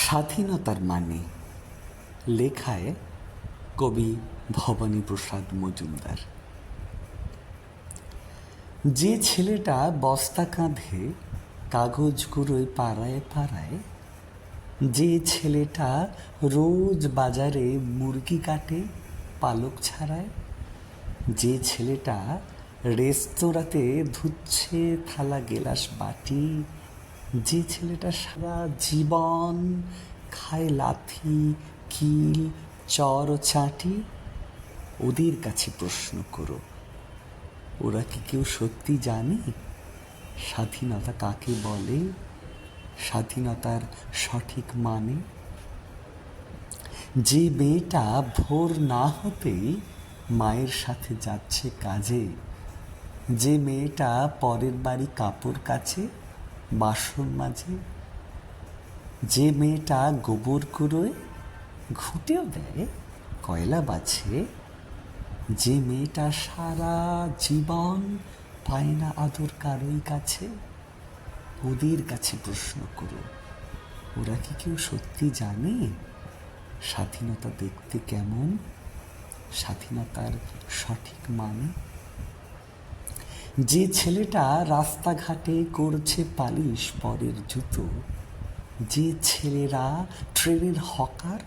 স্বাধীনতার মানে লেখায় কবি ভবানীপ্রসাদ মজুমদার। যে ছেলেটা বস্তা কাঁধে কাগজ কুড়োয় পাড়ায় পাড়ায়, যে ছেলেটা রোজ বাজারে মুরগি কাটে পালক ছাড়ায়, যে ছেলেটা রেস্তোরাঁতে ধুচ্ছে থালা গেলাস বাটি, যে ছেলেটা সারা জীবন খায় লাথি কিল চর ও চাটি, ওদের কাছে প্রশ্ন করো, ওরা কি কেউ সত্যি জানে স্বাধীনতা কাকে বলে, স্বাধীনতার সঠিক মানে? যে মেয়েটা ভোর না হতেই মায়ের সাথে যাচ্ছে কাজে, যে মেয়েটা পরের বাড়ি কাপড় কাচে বাসন মাজে, যে মেয়েটা গোবর কুড়োয় ঘুঁটেও দেয় কয়লা বাছে, যে মেয়েটা সারা জীবন পায় না আদর কারোই কাছে, ওদের কাছে প্রশ্ন করো, ওরা কি কেউ সত্যি জানে স্বাধীনতা দেখতে কেমন, স্বাধীনতার সঠিক মানে? যে ছেলেটা রাস্তাঘাটে করছে পালিশ পরের জুতো, যে ছেলেরা ট্রেনের হকার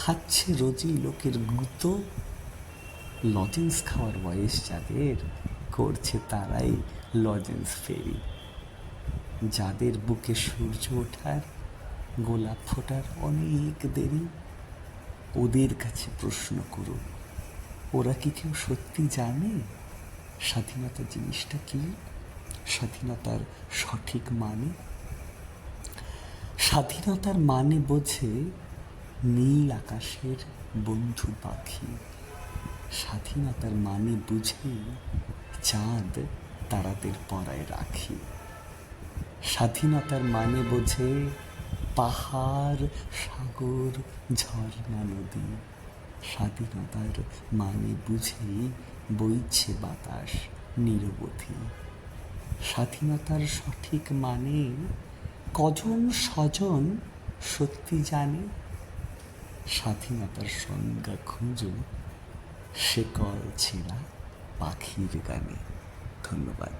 খাচ্ছে রোজই লোকের গুঁতো, লজেন্স খাওয়ার বয়স যাদের করছে তারাই লজেন্স ফেরি, যাদের বুকে সূর্য ওঠার গোলাপ ফোটার অনেক দেরি, ওদের কাছে প্রশ্ন করো, ওরা কি কেউ সত্যি জানে স্বাধীনতা জিনিসটা কি, স্বাধীনতার সঠিক মানে? স্বাধীনতার মানে বোঝে নীল আকাশের বন্ধু পাখি, স্বাধীনতার মানে বুঝে চাঁদ তারাদের পরায় রাখি, স্বাধীনতার মানে বোঝে পাহাড় সাগর ঝর্ণা নদী, স্বাধীনতার মানে বুঝে বইছে বাতাস নিরবধি, স্বাধীনতার সঠিক মানে কজন স্বজন সত্যি জানে, স্বাধীনতার সংজ্ঞা খুঁজো শেকল ছেঁড়া পাখির গানে। ধন্যবাদ।